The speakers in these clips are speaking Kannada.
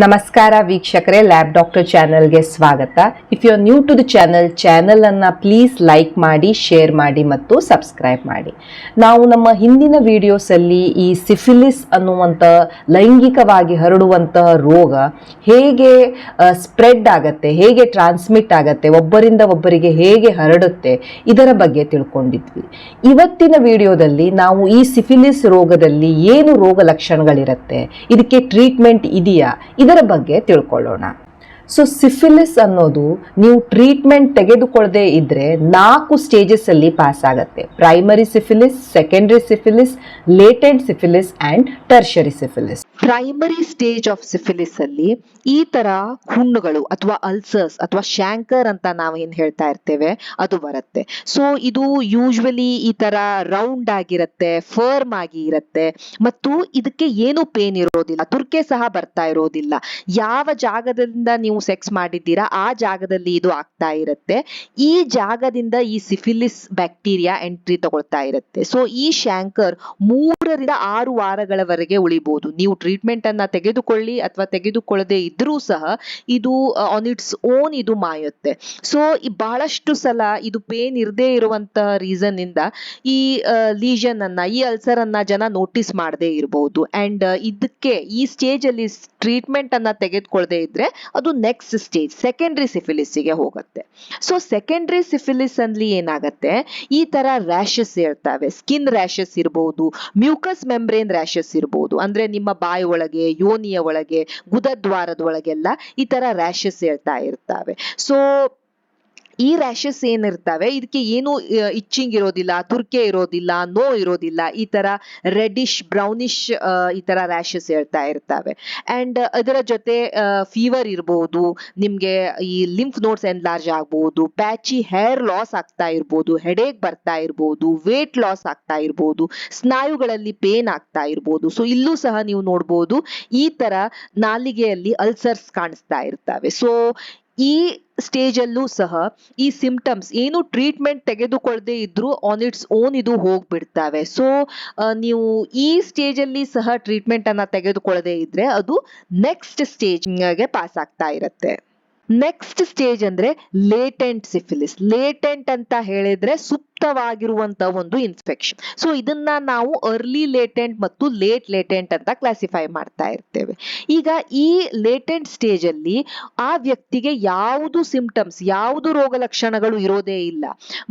ನಮಸ್ಕಾರ ವೀಕ್ಷಕರೇ, ಲ್ಯಾಬ್ ಡಾಕ್ಟರ್ ಚಾನೆಲ್ಗೆ ಸ್ವಾಗತ. If you are new to the channel ಅನ್ನು ಪ್ಲೀಸ್ ಲೈಕ್ ಮಾಡಿ, ಶೇರ್ ಮಾಡಿ ಮತ್ತು ಸಬ್ಸ್ಕ್ರೈಬ್ ಮಾಡಿ. ನಾವು ನಮ್ಮ ಹಿಂದಿನ ವಿಡಿಯೋಸಲ್ಲಿ ಈ ಸಿಫಿಲಿಸ್ ಅನ್ನುವಂಥ ಲೈಂಗಿಕವಾಗಿ ಹರಡುವಂತಹ ರೋಗ ಹೇಗೆ ಸ್ಪ್ರೆಡ್ ಆಗತ್ತೆ, ಹೇಗೆ ಟ್ರಾನ್ಸ್ಮಿಟ್ ಆಗತ್ತೆ, ಒಬ್ಬರಿಂದ ಒಬ್ಬರಿಗೆ ಹೇಗೆ ಹರಡುತ್ತೆ, ಇದರ ಬಗ್ಗೆ ತಿಳ್ಕೊಂಡಿದ್ವಿ. ಇವತ್ತಿನ ವಿಡಿಯೋದಲ್ಲಿ ನಾವು ಈ ಸಿಫಿಲಿಸ್ ರೋಗದಲ್ಲಿ ಏನು ರೋಗ ಲಕ್ಷಣಗಳಿರುತ್ತೆ, ಇದಕ್ಕೆ ಟ್ರೀಟ್ಮೆಂಟ್ ಇದೆಯಾ, ಇದರ ಬಗ್ಗೆ ತಿಳ್ಕೊಳ್ಳೋಣ. ಸೊ ಸಿಫಿಲಿಸ್ ಅನ್ನೋದು ನೀವು ಟ್ರೀಟ್ಮೆಂಟ್ ತೆಗೆದುಕೊಳ್ಳದೆ ಇದ್ರೆ 4 ಸ್ಟೇಜಸ್ ಅಲ್ಲಿ ಪಾಸ್ ಆಗತ್ತೆ. Primary syphilis, secondary syphilis, latent syphilis and tertiary syphilis. Primary stage of syphilis ಅಲ್ಲಿ ಈ ತರ ಹುಣ್ಣುಗಳು ಅಥವಾ ಅಲ್ಸರ್ಸ್ ಅಥವಾ ಶಾಂಕರ್ ಅಂತ ನಾವು ಏನ್ ಹೇಳ್ತಾ ಇರ್ತೇವೆ ಅದು ಬರುತ್ತೆ. ಸೊ ಇದು ಯೂಶುವಲಿ ಈ ತರ ರೌಂಡ್ ಆಗಿರುತ್ತೆ, ಫರ್ಮ್ ಆಗಿ ಇರುತ್ತೆ ಮತ್ತು ಇದಕ್ಕೆ ಏನು ಪೇನ್ ಇರೋದಿಲ್ಲ, ತುರ್ಕೆ ಸಹ ಬರ್ತಾ ಇರೋದಿಲ್ಲ. ಯಾವ ಜಾಗದಿಂದ ನೀವು ಸೆಕ್ಸ್ ಮಾಡಿದ್ದೀರಾ ಆ ಜಾಗದಲ್ಲಿ ಇದು ಆಗ್ತಾ ಇರುತ್ತೆ. ಈ ಜಾಗದಿಂದ ಈ ಸಿಫಿಲಿಸ್ ಬ್ಯಾಕ್ಟೀರಿಯಾ ಎಂಟ್ರಿ ತಗೊಳ್ತಾ ಇರುತ್ತೆ. ಸೊ ಈ ಶಾಂಕರ್ 3 ರಿಂದ 6 ವಾರಗಳವರೆಗೆ ಉಳಿಬಹುದು. ನೀವು ಟ್ರೀಟ್ಮೆಂಟ್ ಅನ್ನ ತೆಗೆದುಕೊಳ್ಳಿ ಅಥವಾ ತೆಗೆದುಕೊಳ್ಳದೆ ಇದ್ರೂ ಸಹ ಇದು ಆನ್ ಇಟ್ಸ್ ಓನ್ ಇದು ಮಾಯುತ್ತೆ. ಸೊ ಬಹಳಷ್ಟು ಸಲ ಇದು ಪೇನ್ ಇರದೇ ಇರುವಂತಹ ರೀಸನ್ ಇಂದ ಈ ಲೀಷನ್ ಅನ್ನ, ಈ ಅಲ್ಸರ್ ಅನ್ನ ಜನ ನೋಟಿಸ್ ಮಾಡದೇ ಇರಬಹುದು. ಅಂಡ್ ಇದಕ್ಕೆ ಈ ಸ್ಟೇಜ್ ಅಲ್ಲಿ ಟ್ರೀಟ್ಮೆಂಟ್ ಅನ್ನ ತೆಗೆದುಕೊಳ್ಳದೆ ಇದ್ರೆ ಅದು ನೆಕ್ಸ್ಟ್ ಸ್ಟೇಜ್ ಸೆಕೆಂಡರಿ ಸಿಫಿಲಿಸ್ ಗೆ ಹೋಗುತ್ತೆ. ಸೊ ಸೆಕೆಂಡರಿ ಸಿಫಿಲಿಸ್ ಅಲ್ಲಿ ಏನಾಗುತ್ತೆ, ಈ ತರ ರ್ಯಾಷಸ್ ಇರ್ತವೆ. ಸ್ಕಿನ್ ರ್ಯಾಷಸ್ ಇರಬಹುದು, ಮ್ಯೂಕಸ್ ಮೆಂಬ್ರೇನ್ ರ್ಯಾಷಸ್ ಇರಬಹುದು. ಅಂದ್ರೆ ನಿಮ್ಮ ಬಾಯಿ ಒಳಗೆ, ಯೋನಿಯ ಒಳಗೆ, ಗುದದ್ವಾರದ ಒಳಗೆಲ್ಲ ಈ ತರ ರ್ಯಾಷಸ್ ಇರ್ತಾ ಇರ್ತವೆ. ಸೊ ಈ ರ್ಯಾಷಸ್ ಏನಿರ್ತವೆ ಇದಕ್ಕೆ ಏನು ಇಚ್ಚಿಂಗ್ ಇರೋದಿಲ್ಲ, ತುರ್ಕೆ ಇರೋದಿಲ್ಲ, ನೋ ಇರೋದಿಲ್ಲ. ಈ ತರ ರೆಡಿಶ್ ಬ್ರೌನಿಶ್ ಈ ತರ ರ್ಯಾಷಸ್ ಇರ್ತಾ ಇರ್ತವೆ. ಅಂಡ್ ಅದರ ಜೊತೆ ಫೀವರ್ ಇರಬಹುದು, ನಿಮ್ಗೆ ಈ ಲಿಂಫ್ ನೋಡ್ಸ್ ಎನ್ಲಾರ್ಜ್ ಆಗ್ಬಹುದು, ಪ್ಯಾಚಿ ಹೇರ್ ಲಾಸ್ ಆಗ್ತಾ ಇರ್ಬೋದು, ಹೆಡೇಕ್ ಬರ್ತಾ ಇರ್ಬೋದು, ವೇಟ್ ಲಾಸ್ ಆಗ್ತಾ ಇರ್ಬೋದು, ಸ್ನಾಯುಗಳಲ್ಲಿ ಪೇನ್ ಆಗ್ತಾ ಇರ್ಬೋದು. ಸೊ ಇಲ್ಲೂ ಸಹ ನೀವು ನೋಡ್ಬೋದು ಈ ತರ ನಾಲಿಗೆಯಲ್ಲಿ ಅಲ್ಸರ್ಸ್ ಕಾಣಿಸ್ತಾ ಇರ್ತವೆ. ಸೊ ಈ ಸ್ಟೇಜ್ ಅಲ್ಲೂ ಸಹ ಈ ಸಿಂಪ್ಟಮ್ಸ್ ಏನು ಟ್ರೀಟ್ಮೆಂಟ್ ತೆಗೆದುಕೊಳ್ಳದೆ ಇದ್ರೂ ಆನ್ ಇಟ್ಸ್ ಓನ್ ಇದು ಹೋಗ್ಬಿಡ್ತವೆ. ಸೊ ನೀವು ಈ ಸ್ಟೇಜ್ ಅಲ್ಲಿ ಸಹ ಟ್ರೀಟ್ಮೆಂಟ್ ಅನ್ನ ತೆಗೆದುಕೊಳ್ಳದೆ ಇದ್ರೆ ಅದು ನೆಕ್ಸ್ಟ್ ಸ್ಟೇಜ್ ಗೆ ಪಾಸ್ ಆಗ್ತಾ ಇರುತ್ತೆ. ನೆಕ್ಸ್ಟ್ ಸ್ಟೇಜ್ ಅಂದ್ರೆ ಲೇಟೆಂಟ್ ಸಿಫಿಲಿಸ್. ಲೇಟೆಂಟ್ ಅಂತ ಹೇಳಿದ್ರೆ ಸುಪ್ತವಾಗಿರುವಂತ ಒಂದು ಇನ್ಫೆಕ್ಷನ್. ಸೊ ಇದನ್ನ ನಾವು ಅರ್ಲಿ ಲೇಟೆಂಟ್ ಮತ್ತು ಲೇಟ್ ಲೇಟೆಂಟ್ ಅಂತ ಕ್ಲಾಸಿಫೈ ಮಾಡ್ತಾ ಇರ್ತೇವೆ. ಈಗ ಈ ಲೇಟೆಂಟ್ ಸ್ಟೇಜ್ ಅಲ್ಲಿ ಆ ವ್ಯಕ್ತಿಗೆ ಯಾವುದು ಸಿಂಪ್ಟಮ್ಸ್, ಯಾವುದು ರೋಗ ಲಕ್ಷಣಗಳು ಇರೋದೇ ಇಲ್ಲ.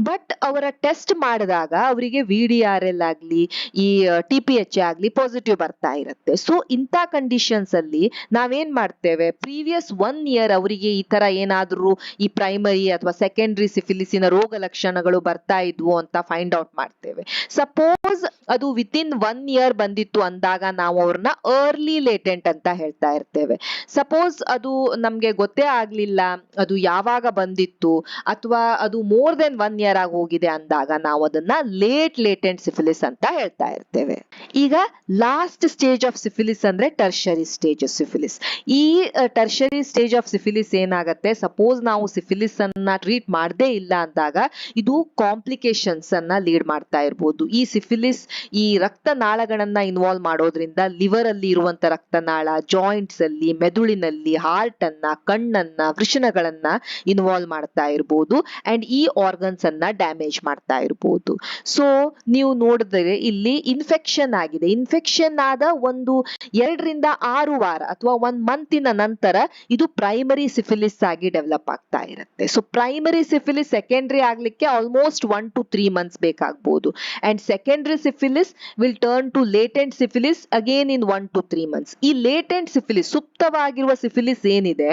ಬಟ್ ಅವರ ಟೆಸ್ಟ್ ಮಾಡಿದಾಗ ಅವರಿಗೆ VDRL ಆಗ್ಲಿ, ಈ TPH ಆಗ್ಲಿ ಪಾಸಿಟಿವ್ ಬರ್ತಾ ಇರುತ್ತೆ. ಸೊ ಇಂಥ ಕಂಡೀಷನ್ಸ್ ಅಲ್ಲಿ ನಾವೇನ್ ಮಾಡ್ತೇವೆ, ಪ್ರೀವಿಯಸ್ 1 ಇಯರ್ ಅವರಿಗೆ ಈ ತರ ಏನಾದ್ರೂ ಈ ಪ್ರೈಮರಿ ಅಥವಾ ಸೆಕೆಂಡರಿ ಸಿಫಿಲಿಸಿನ ರೋಗ ಲಕ್ಷಣಗಳು ಬರ್ತಾ ಇದ್ವು ಅಂತ ಫೈಂಡ್ ಔಟ್ ಮಾಡ್ತೇವೆ. ಸಪೋಸ್ ಅದು ವಿತಿನ್ 1 ಇಯರ್ ಬಂದಿತ್ತು ಅಂದಾಗ ನಾವು ಅವ್ರನ್ನ ಅರ್ಲಿ ಲೇಟೆಂಟ್ ಅಂತ ಹೇಳ್ತಾ ಇರ್ತೇವೆ. ಸಪೋಸ್ ಅದು ನಮ್ಗೆ ಗೊತ್ತೇ ಆಗ್ಲಿಲ್ಲ ಅದು ಯಾವಾಗ ಬಂದಿತ್ತು ಅಥವಾ ಅದು ಮೋರ್ ದೆನ್ 1 ಇಯರ್ ಆಗಿ ಹೋಗಿದೆ ಅಂದಾಗ ನಾವು ಅದನ್ನ ಲೇಟ್ ಲೇಟೆಂಟ್ ಸಿಫಿಲಿಸ್ ಅಂತ ಹೇಳ್ತಾ ಇರ್ತೇವೆ. ಈಗ ಲಾಸ್ಟ್ ಸ್ಟೇಜ್ ಆಫ್ ಸಿಫಿಲಿಸ್ ಅಂದ್ರೆ ಟರ್ಷರಿ ಸ್ಟೇಜ್ ಆಫ್ ಸಿಫಿಲಿಸ್. ಈ ಟರ್ಷರಿ ಸ್ಟೇಜ್ ಆಫ್ ಸಿಫಿಲಿಸ್ ಏನಾಗತ್ತೆ, ಸಪೋಸ್ ನಾವು ಸಿಫಿಲಿಸ್ ಅನ್ನ ಟ್ರೀಟ್ ಮಾಡದೇ ಇಲ್ಲ ಅಂದಾಗ ಇದು ಕಾಂಪ್ಲಿಕೇಶನ್ಸ್ ಅನ್ನ ಲೀಡ್ ಮಾಡ್ತಾ ಇರ್ಬೋದು. ಈ ಸಿಫಿಲಿಸ್ ಈ ರಕ್ತನಾಳಗಳನ್ನ ಇನ್ವಾಲ್ವ್ ಮಾಡೋದ್ರಿಂದ ಲಿವರ್ ಅಲ್ಲಿ ಇರುವಂತ ರಕ್ತನಾಳ, ಜಾಯಿಂಟ್ಸ್ ಅಲ್ಲಿ, ಮೆದುಳಿನಲ್ಲಿ, ಹಾರ್ಟ್ ಅನ್ನ, ಕಣ್ಣನ್ನ, ವೃಷಣಗಳನ್ನ ಇನ್ವಾಲ್ವ್ ಮಾಡ್ತಾ ಇರ್ಬೋದು. ಅಂಡ್ ಈ ಆರ್ಗನ್ಸ್ ಅನ್ನ ಡ್ಯಾಮೇಜ್ ಮಾಡ್ತಾ ಇರ್ಬೋದು. ಸೊ ನೀವು ನೋಡಿದ್ರೆ ಇಲ್ಲಿ ಇನ್ಫೆಕ್ಷನ್ ಆಗಿದೆ. ಇನ್ಫೆಕ್ಷನ್ ಆದ ಒಂದು 2 ರಿಂದ 6 ವಾರ ಅಥವಾ 1 ಮಂತಿನ ನಂತರ ಇದು ಪ್ರೈಮರಿ ಸಿಫಿಲಿಸ್ ಆಗಿ ಡೆವಲಪ್ ಆಗ್ತಾ ಇರುತ್ತೆ. ಸೊ ಪ್ರೈಮರಿ ಸಿಫಿಲಿಸ್ ಸೆಕೆಂಡರಿ ಆಗ್ಲಿಕ್ಕೆ ಆಲ್ಮೋಸ್ಟ್ 1 to 3 months ಬೇಕಾಗಬಹುದು. And secondary syphilis will turn to latent syphilis again in 1 to 3 months. ಈ ಲೇಟೆಂಟ್ ಸಿಫಿಲಿಸ್, ಸುಪ್ತವಾಗಿರುವ ಸಿಫಿಲಿಸ್ ಏನಿದೆ,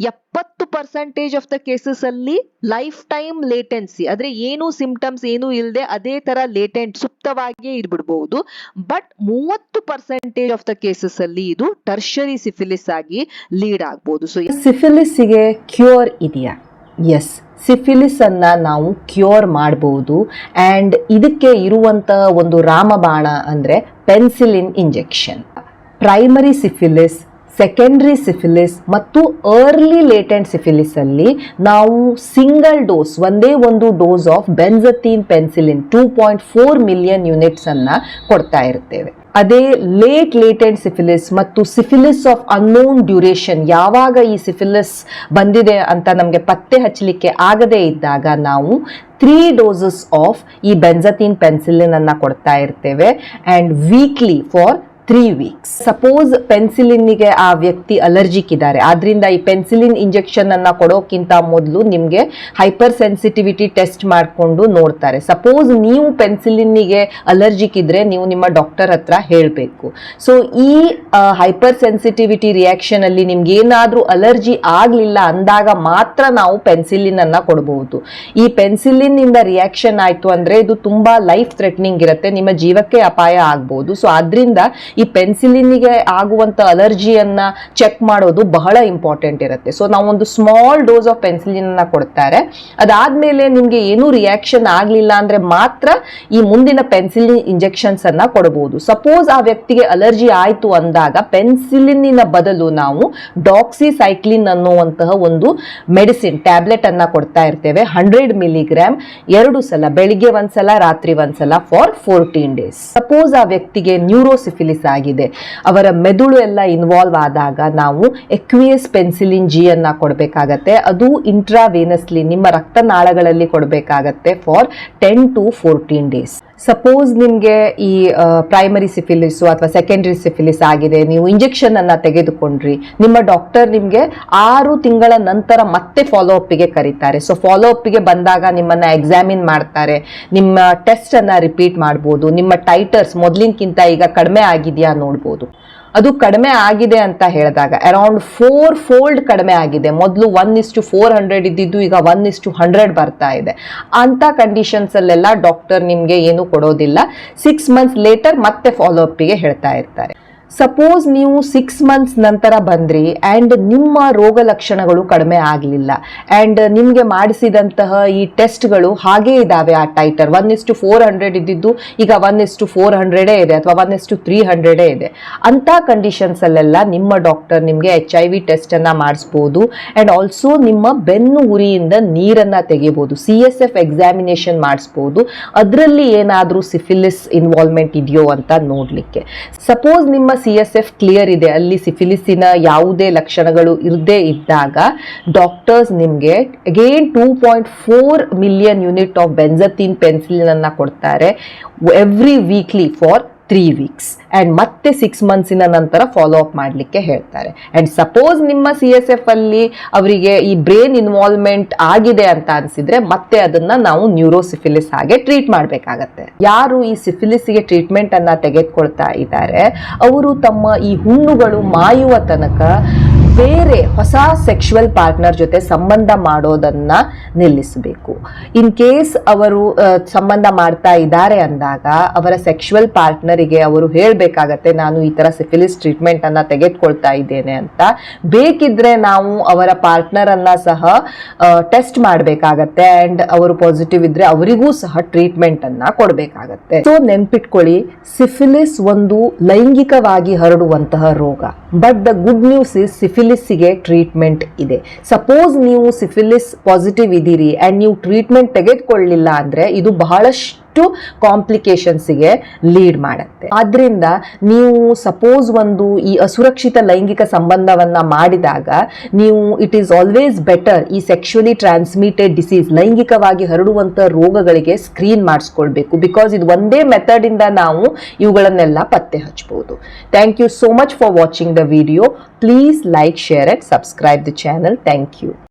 70% ಆಫ್ ದ ಕೇಸಸ್ ಅಲ್ಲಿ ಲೈಫ್ ಟೈಮ್ ಲೇಟೆನ್ಸಿ, ಆದ್ರೆ ಏನು ಸಿಂಪ್ಟಮ್ಸ್ ಏನು ಇಲ್ಲದೆ ಅದೇ ತರ ಲೇಟೆಂಟ್ ಸುಪ್ತವಾಗಿಯೇ ಇರ್ಬಿಡಬಹುದು. ಬಟ್ 30% ಆಫ್ ದ ಕೇಸಸ್ ಅಲ್ಲಿ ಇದು ಟರ್ಷರಿ ಸಿಫಿಲಿಸ್ ಆಗಿ ಲೀಡ್ ಆಗ್ಬಹುದು. ಸೊ ಸಿಫಿಲಿಸ್ಗೆ ಕ್ಯೂರ್ ಇದೆಯಾ? ಎಸ್, ಸಿಫಿಲಿಸ್ ಅನ್ನ ನಾವು ಕ್ಯೂರ್ ಮಾಡಬಹುದು. ಅಂಡ್ ಇದಕ್ಕೆ ಇರುವಂತ ಒಂದು ರಾಮಬಾಣ ಅಂದ್ರೆ penicillin injection. Primary syphilis, secondary syphilis ಮತ್ತು ಅರ್ಲಿ ಲೇಟೆಂಟ್ ಸಿಫಿಲಿಸ್ ಅಲ್ಲಿ ನಾವು ಸಿಂಗಲ್ ಡೋಸ್, ಒಂದೇ ಒಂದು dose of benzathine penicillin 2.4 million units ಅನ್ನ ಕೊಡ್ತಾ ಇರ್ತೇವೆ. ಅದೇ ಲೇಟೆಂಟ್ ಸಿಫಿಲಿಸ್ ಮತ್ತು ಸಿಫಿಲಿಸ್ ಆಫ್ ಅನ್ನೋನ್ ಡ್ಯೂರೇಷನ್, ಯಾವಾಗ ಈ ಸಿಫಿಲಿಸ್ ಬಂದಿದೆ ಅಂತ ನಮಗೆ ಪತ್ತೆ ಹಚ್ಚಲಿಕ್ಕೆ ಆಗದೇ ಇದ್ದಾಗ ನಾವು 3 doses ಆಫ್ ಈ ಬೆಂಜಥೀನ್ ಪೆನ್ಸಿಲಿನ್ ಅನ್ನ ಕೊಡ್ತಾ ಇರ್ತೇವೆ and weekly for 3 weeks. Suppose ಪೆನ್ಸಿಲಿನ್ಗೆ ಆ ವ್ಯಕ್ತಿ ಅಲರ್ಜಿಕ್ ಇದ್ದಾರೆ, ಆದ್ರಿಂದ ಈ ಪೆನ್ಸಿಲಿನ್ ಇಂಜೆಕ್ಷನ್ ಅನ್ನ ಕೊಡೋಕ್ಕಿಂತ ಮೊದಲು ನಿಮ್ಗೆ ಹೈಪರ್ ಸೆನ್ಸಿಟಿವಿಟಿ ಟೆಸ್ಟ್ ಮಾಡಿಕೊಂಡು ನೋಡ್ತಾರೆ. ಸಪೋಸ್ ನೀವು ಪೆನ್ಸಿಲಿನ್ಗೆ ಅಲರ್ಜಿಕ್ ಇದ್ರೆ ನೀವು ನಿಮ್ಮ ಡಾಕ್ಟರ್ ಹತ್ರ ಹೇಳಬೇಕು. ಸೊ ಈ ಹೈಪರ್ ಸೆನ್ಸಿಟಿವಿಟಿ ರಿಯಾಕ್ಷನ್ ಅಲ್ಲಿ ನಿಮ್ಗೆ ಏನಾದ್ರೂ ಅಲರ್ಜಿ ಆಗ್ಲಿಲ್ಲ ಅಂದಾಗ ಮಾತ್ರ ನಾವು ಪೆನ್ಸಿಲಿನ್ ಅನ್ನ ಕೊಡಬಹುದು. ಈ ಪೆನ್ಸಿಲಿನ್ ಇಂದ ರಿಯಾಕ್ಷನ್ ಆಯ್ತು ಅಂದ್ರೆ ಇದು ತುಂಬಾ ಲೈಫ್ ಥ್ರೆಟ್ನಿಂಗ್ ಇರುತ್ತೆ, ನಿಮ್ಮ ಜೀವಕ್ಕೆ ಅಪಾಯ ಆಗ್ಬಹುದು. ಸೊ ಆದ್ರಿಂದ ಈ ಪೆನ್ಸಿಲಿನ್ಗೆ ಆಗುವಂತ ಅಲರ್ಜಿಯನ್ನ ಚೆಕ್ ಮಾಡೋದು ಬಹಳ ಇಂಪಾರ್ಟೆಂಟ್ ಇರುತ್ತೆ. ಸೊ ನಾವು ಒಂದು ಸ್ಮಾಲ್ ಡೋಸ್ ಆಫ್ ಪೆನ್ಸಿಲಿನ್ ಅನ್ನ ಕೊಡ್ತಾರೆ, ಅದಾದ್ಮೇಲೆ ನಿಮ್ಗೆ ಏನೂ ರಿಯಾಕ್ಷನ್ ಆಗ್ಲಿಲ್ಲ ಅಂದ್ರೆ ಮಾತ್ರ ಈ ಮುಂದಿನ ಪೆನ್ಸಿಲಿನ್ ಇಂಜೆಕ್ಷನ್ಸ್ ಅನ್ನ ಕೊಡಬಹುದು. ಸಪೋಸ್ ಆ ವ್ಯಕ್ತಿಗೆ ಅಲರ್ಜಿ ಆಯ್ತು ಅಂದಾಗ ಪೆನ್ಸಿಲಿನ್ ಬದಲು ನಾವು ಡಾಕ್ಸಿಸೈಕ್ಲಿನ್ ಅನ್ನುವಂತಹ ಒಂದು ಮೆಡಿಸಿನ್ ಟ್ಯಾಬ್ಲೆಟ್ ಅನ್ನ ಕೊಡ್ತಾ ಇರ್ತೇವೆ. 100 mg 2 ಸಲ, ಬೆಳಿಗ್ಗೆ ಒಂದ್ಸಲ ರಾತ್ರಿ ಒಂದ್ಸಲ ಫಾರ್ 14 days. ಸಪೋಸ್ ಆ ವ್ಯಕ್ತಿಗೆ ನ್ಯೂರೋಸಿಫಿಲಿಸ್ ಆಗಿದೆ, ಅವರ ಮೆದುಳು ಎಲ್ಲ ಇನ್ವಾಲ್ವ್ ಆದಾಗ ನಾವು ಎಕ್ವಿಯಸ್ ಪೆನ್ಸಿಲಿನ್ ಜಿ ಅನ್ನ ಕೊಡಬೇಕಾಗತ್ತೆ. ಅದು ಇಂಟ್ರಾವೇನಸ್ಲಿ ನಿಮ್ಮ ರಕ್ತನಾಳಗಳಲ್ಲಿ ಕೊಡಬೇಕಾಗತ್ತೆ ಫಾರ್ 10 to 14 days. ಸಪೋಸ್ ನಿಮ್ಗೆ ಈ ಪ್ರೈಮರಿ ಸಿಫಿಲಿಸ್ ಅಥವಾ ಸೆಕೆಂಡರಿ ಸಿಫಿಲಿಸ್ ಆಗಿದೆ, ನೀವು ಇಂಜೆಕ್ಷನ್ ಅನ್ನ ತೆಗೆದುಕೊಂಡ್ರಿ, ನಿಮ್ಮ ಡಾಕ್ಟರ್ ನಿಮ್ಗೆ 6 ತಿಂಗಳ ನಂತರ ಮತ್ತೆ ಫಾಲೋ ಅಪ್ಗೆ ಕರೀತಾರೆ. ಸೊ ಫಾಲೋ ಅಪ್ಗೆ ಬಂದಾಗ ನಿಮ್ಮನ್ನ ಎಕ್ಸಾಮಿನ್ ಮಾಡ್ತಾರೆ, ನಿಮ್ಮ ಟೆಸ್ಟ್ ಅನ್ನ ರಿಪೀಟ್ ಮಾಡ್ಬೋದು, ನಿಮ್ಮ ಟೈಟರ್ಸ್ ಮೊದ್ಲಿನ್ಕಿಂತ ಈಗ ಕಡಿಮೆ ಆಗಿದೆಯಾ ನೋಡ್ಬೋದು. ಅದು ಕಡಿಮೆ ಆಗಿದೆ ಅಂತ ಹೇಳಿದಾಗ ಅರೌಂಡ್ 4 fold ಕಡಿಮೆ ಆಗಿದೆ, ಮೊದಲು 1:400 ಇದ್ದಿದ್ದು ಈಗ 1:100 ಬರ್ತಾ ಇದೆ. ಅಂತ ಕಂಡೀಷನ್ಸ್ ಅಲ್ಲೆಲ್ಲ ಡಾಕ್ಟರ್ ನಿಮ್ಗೆ ಏನು ಕೊಡೋದಿಲ್ಲ, 6 months ಲೇಟರ್ ಮತ್ತೆ ಫಾಲೋ ಅಪ್ಗೆ ಹೇಳ್ತಾ ಇರ್ತಾರೆ. ಸಪೋಸ್ ನೀವು 6 months ನಂತರ ಬಂದ್ರಿ ಅಂಡ್ ನಿಮ್ಮ ರೋಗ ಲಕ್ಷಣಗಳು ಕಡಿಮೆ ಆಗಲಿಲ್ಲ ಅಂಡ್ ನಿಮ್ಗೆ ಮಾಡಿಸಿದಂತಹ ಈ ಟೆಸ್ಟ್ಗಳು ಹಾಗೇ ಇದಾವೆ, ಆ ಟೈಟರ್ 1:400 ಇದ್ದಿದ್ದು ಈಗ 1:400 ಇದೆ ಅಥವಾ 1:300 ಇದೆ, ಅಂತ ಕಂಡೀಷನ್ಸ್ ಅಲ್ಲೆಲ್ಲ ನಿಮ್ಮ ಡಾಕ್ಟರ್ ನಿಮ್ಗೆ HIV ಟೆಸ್ಟ್ ಅನ್ನ ಮಾಡಿಸ್ಬೋದು ಅಂಡ್ ಆಲ್ಸೋ ನಿಮ್ಮ ಬೆನ್ನು ಉರಿಯಿಂದ ನೀರನ್ನ ತೆಗಿಬಹುದು, CSF ಎಕ್ಸಾಮಿನೇಷನ್ ಮಾಡಿಸ್ಬೋದು, ಅದರಲ್ಲಿ ಏನಾದ್ರೂ ಸಿಫಿಲಿಸ್ ಇನ್ವಾಲ್ವ್ಮೆಂಟ್ ಇದೆಯೋ ಅಂತ ನೋಡ್ಲಿಕ್ಕೆ. ಸಪೋಸ್ ನಿಮ್ಮ CSF ಕ್ಲಿಯರ್ ಇದೆ, ಅಲ್ಲಿ ಸಿಫಿಲಿಸಿನ ಯಾವುದೇ ಲಕ್ಷಣಗಳು ಇರದೇ ಇದ್ದಾಗ ಡಾಕ್ಟರ್ಸ್ ನಿಮ್ಗೆ again 2.4 million unit of benzathine penicillin ಅನ್ನ ಕೊಡ್ತಾರೆ every weekly for 3 weeks and ಮತ್ತೆ 6 months ನಂತರ ಫಾಲೋ ಅಪ್ ಮಾಡ್ಲಿಕ್ಕೆ ಹೇಳ್ತಾರೆ. ಅಂಡ್ ಸಪೋಸ್ ನಿಮ್ಮ CSF ಅಲ್ಲಿ ಅವರಿಗೆ ಈ ಬ್ರೈನ್ ಇನ್ವಾಲ್ವ್ಮೆಂಟ್ ಆಗಿದೆ ಅಂತ ಅನ್ಸಿದ್ರೆ ಮತ್ತೆ ಅದನ್ನ ನಾವು ನ್ಯೂರೋಸಿಫಿಲಿಸ್ ಹಾಗೆ ಟ್ರೀಟ್ ಮಾಡ್ಬೇಕಾಗತ್ತೆ. ಯಾರು ಈ ಸಿಫಿಲಿಸ್ಗೆ ಟ್ರೀಟ್ಮೆಂಟ್ ಅನ್ನ ತೆಗೆದುಕೊಳ್ತಾ ಇದ್ದಾರೆ ಅವರು ತಮ್ಮ ಈ ಹುಣ್ಣುಗಳು ಮಾಯುವ ತನಕ ಬೇರೆ ಹೊಸ ಸೆಕ್ಷುವಲ್ ಪಾರ್ಟ್ನರ್ ಜೊತೆ ಸಂಬಂಧ ಮಾಡೋದನ್ನ ನಿಲ್ಲಿಸಬೇಕು. ಇನ್ ಕೇಸ್ ಅವರು ಸಂಬಂಧ ಮಾಡ್ತಾ ಇದ್ದಾರೆ ಅಂದಾಗ ಅವರ ಸೆಕ್ಷುವಲ್ ಪಾರ್ಟ್ನರಿಗೆ ಅವರು ಹೇಳ್ಬೇಕಾಗತ್ತೆ, ನಾನು ಈ ತರ ಸಿಫಿಲಿಸ್ ಟ್ರೀಟ್ಮೆಂಟ್ ಅನ್ನ ತೆಗೆದುಕೊಳ್ತಾ ಇದ್ದೇನೆ ಅಂತ. ಬೇಕಿದ್ರೆ ನಾವು ಅವರ ಪಾರ್ಟ್ನರ್ ಅನ್ನ ಸಹ ಟೆಸ್ಟ್ ಮಾಡಬೇಕಾಗತ್ತೆ ಅಂಡ್ ಅವರು ಪಾಸಿಟಿವ್ ಇದ್ರೆ ಅವರಿಗೂ ಸಹ ಟ್ರೀಟ್ಮೆಂಟ್ ಅನ್ನ ಕೊಡಬೇಕಾಗತ್ತೆ. ಸೊ ನೆನ್ಪಿಟ್ಕೊಳ್ಳಿ, ಸಿಫಿಲಿಸ್ ಒಂದು ಲೈಂಗಿಕವಾಗಿ ಹರಡುವಂತಹ ರೋಗ. But the good news is ಸಿಫಿಲಿಸ್ಗೆ ಟ್ರೀಟ್ಮೆಂಟ್ ಇದೆ. ಸಪೋಸ್ ನೀವು ಸಿಫಿಲಿಸ್ ಪಾಸಿಟಿವ್ ಇದ್ದೀರಿ ಅಂಡ್ ನೀವು ಟ್ರೀಟ್ಮೆಂಟ್ ತೆಗೆದುಕೊಳ್ಳಿಲ್ಲ ಅಂದ್ರೆ ಇದು ಬಹಳಷ್ಟು ಕಾಂಪ್ಲಿಕೇಶನ್ಸ್ಗೆ ಲೀಡ್ ಮಾಡುತ್ತೆ. ಆದ್ರಿಂದ ನೀವು ಸಪೋಸ್ ಒಂದು ಈ ಅಸುರಕ್ಷಿತ ಲೈಂಗಿಕ ಸಂಬಂಧವನ್ನ ಮಾಡಿದಾಗ ನೀವು ಇಟ್ ಈಸ್ ಆಲ್ವೇಸ್ ಬೆಟರ್ ಈ ಸೆಕ್ಷುವಲಿ ಟ್ರಾನ್ಸ್ಮಿಟೆಡ್ ಡಿಸೀಸ್ ಲೈಂಗಿಕವಾಗಿ ಹರಡುವಂತ ರೋಗಗಳಿಗೆ ಸ್ಕ್ರೀನ್ ಮಾಡಿಸ್ಕೊಳ್ಬೇಕು. ಬಿಕಾಸ್ ಇದು ಒಂದೇ ಮೆಥಡ್ ಇಂದ ನಾವು ಇವುಗಳನ್ನೆಲ್ಲ ಪತ್ತೆ ಹಚ್ಚಬಹುದು. Thank you so much for watching the video. Please like, share and subscribe the channel. Thank you.